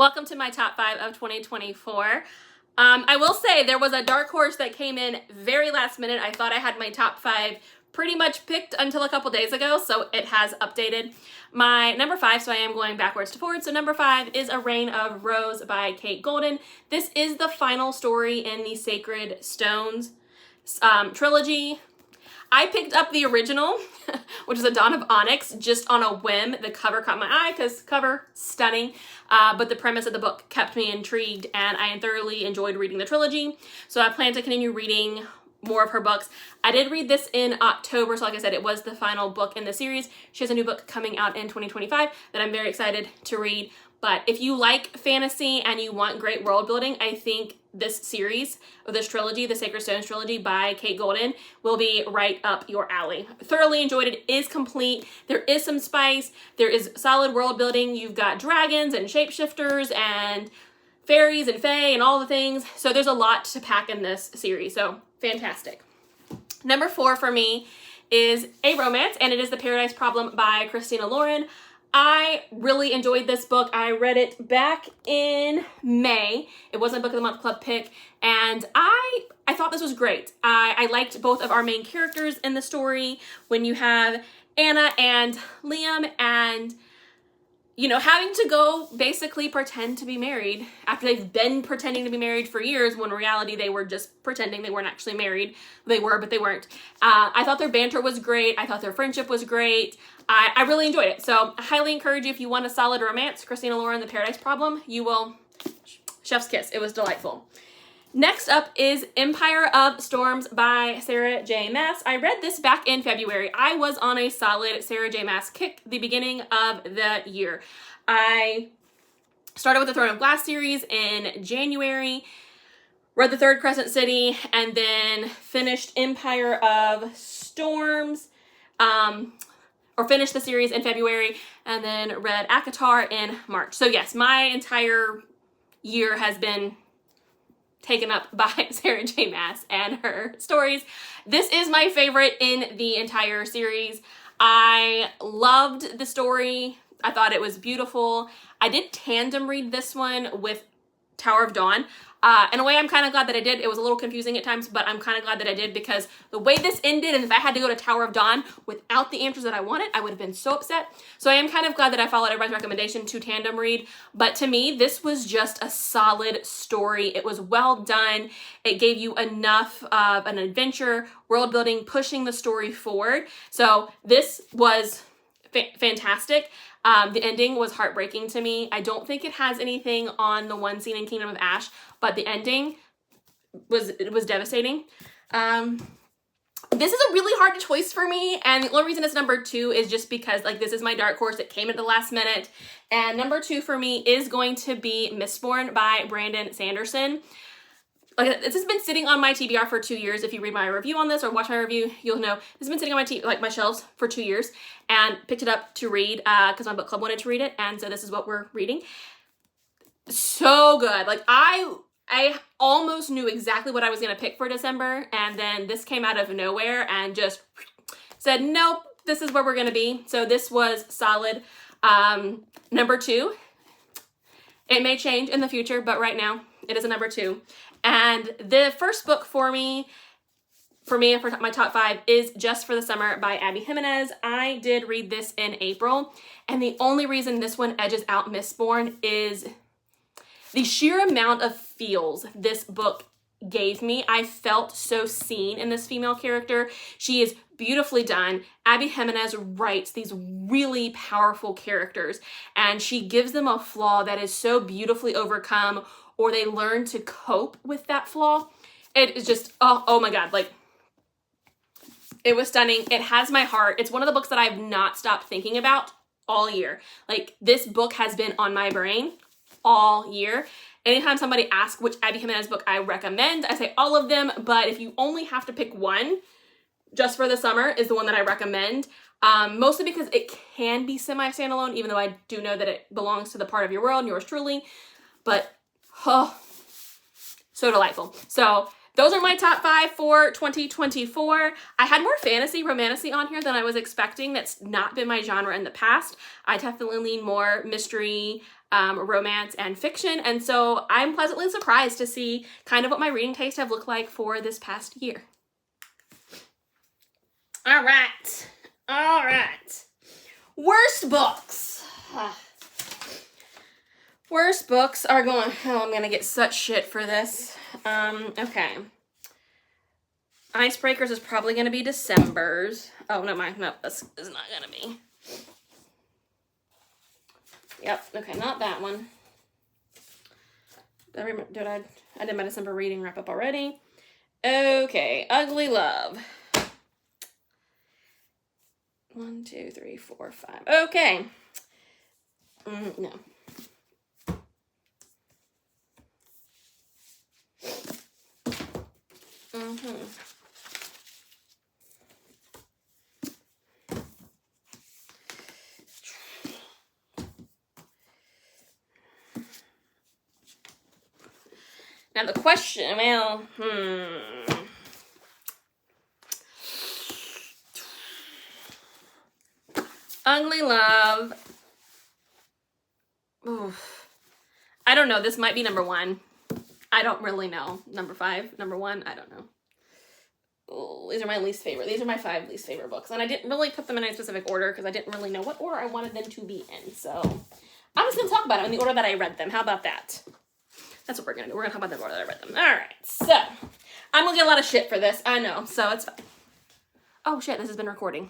Welcome to my top 5 of 2024. I will say there was a dark horse that came in very last minute. I thought I had my top 5 pretty much picked until a couple days ago, so it has updated. My number 5, so I am going backwards to forward. So number 5 is A Reign of Rose by Kate Golden. This is the final story in the Sacred Stones trilogy. I picked up the original, which is A Dawn of Onyx, just on a whim. The cover caught my eye because cover, stunning. But the premise of the book kept me intrigued and I thoroughly enjoyed reading the trilogy. So I plan to continue reading more of her books. I did read this in October, so like I said, it was the final book in the series. She has a new book coming out in 2025 that I'm very excited to read. But if you like fantasy and you want great world building, I think this series, or this trilogy, the Sacred Stones trilogy by Kate Golden, will be right up your alley. Thoroughly enjoyed it. It is complete. There is some spice. There is solid world building. You've got dragons and shapeshifters and fairies and fae and all the things. So there's a lot to pack in this series. So fantastic. Number 4 for me is a romance, and it is The Paradise Problem by Christina Lauren. I really enjoyed this book. I read it back in May. It wasn't a Book of the Month Club pick, and I thought this was great. I liked both of our main characters in the story. When you have Anna and Liam, and you know, having to go basically pretend to be married after they've been pretending to be married for years, when in reality they were just pretending they weren't actually married. They were, but they weren't. I thought their banter was great. I thought their friendship was great. I really enjoyed it. So I highly encourage you, if you want a solid romance, Christina Lauren, The Paradise Problem, you will, chef's kiss. It was delightful. Next up is Empire of Storms by Sarah J. Maas. I read this back in February. I was on a solid Sarah J. Maas kick the beginning of the year. I started with the Throne of Glass series in January, read The Third Crescent City, and then finished Empire of Storms, or finished the series in February, and then read ACOTAR in March. So yes, my entire year has been taken up by Sarah J. Maas and her stories. This is my favorite in the entire series. I loved the story. I thought it was beautiful. I did tandem read this one with Tower of Dawn. In a way, I'm kind of glad that I did. It was a little confusing at times, but I'm kind of glad that I did, because the way this ended, and if I had to go to Tower of Dawn without the answers that I wanted, I would have been so upset. So I am kind of glad that I followed everybody's recommendation to tandem read. But to me, this was just a solid story. It was well done. It gave you enough of an adventure, world building, pushing the story forward. So this was fantastic. The ending was heartbreaking to me. I don't think it has anything on the one scene in Kingdom of Ash, but the ending was devastating. This is a really hard choice for me, and the only reason it's number 2 is just because, like, this is my dark horse. It came at the last minute, and number 2 for me is going to be Mistborn by Brandon Sanderson. Like, this has been sitting on my TBR for 2 years. If you read my review on this or watch my review, you'll know this has been sitting on my shelves for 2 years, and picked it up to read because my book club wanted to read it, and so this is what we're reading. So good. Like, I almost knew exactly what I was going to pick for December, and then this came out of nowhere and just said, nope, this is where we're going to be. So this was solid. Number 2. It may change in the future, but right now it is a number 2. And the first book for my top 5 is Just for the Summer by Abby Jimenez. I did read this in April, and the only reason this one edges out Mistborn is the sheer amount of feels this book gave me. I felt so seen in this female character. She is beautifully done. Abby Jimenez writes these really powerful characters, and she gives them a flaw that is so beautifully overcome, or they learn to cope with that flaw. It is just, oh my God, like, it was stunning. It has my heart. It's one of the books that I've not stopped thinking about all year. Like, this book has been on my brain all year. Anytime somebody asks which Abby Jimenez book I recommend, I say all of them, but if you only have to pick one, Just for the Summer is the one that I recommend. Mostly because it can be semi-standalone, even though I do know that it belongs to the part of your world and yours truly. But, oh, so delightful. So those are my top 5 for 2024. I had more fantasy, romantasy on here than I was expecting. That's not been my genre in the past. I definitely lean more mystery, romance and fiction. And so I'm pleasantly surprised to see kind of what my reading tastes have looked like for this past year. All right. All right. Worst books. Worst books are going, oh, I'm going to get such shit for this. Okay. Icebreakers is probably going to be December's. Oh, no, this is not going to be. Yep, okay, not that one. I did my December reading wrap up already. Okay, Ugly Love. 1, 2, 3, 4, 5. Okay. No. Now the question, well, Ugly Love. Oof. I don't know. This might be number 1. I don't really know. Number 5, number 1, I don't know. Ooh, these are my least favorite. These are my 5 least favorite books. And I didn't really put them in a specific order because I didn't really know what order I wanted them to be in. So I'm just going to talk about them in the order that I read them. How about that? That's what we're going to do. We're going to talk about the order that I read them. All right. So I'm going to get a lot of shit for this. I know. So it's fine. Oh, shit. This has been recording.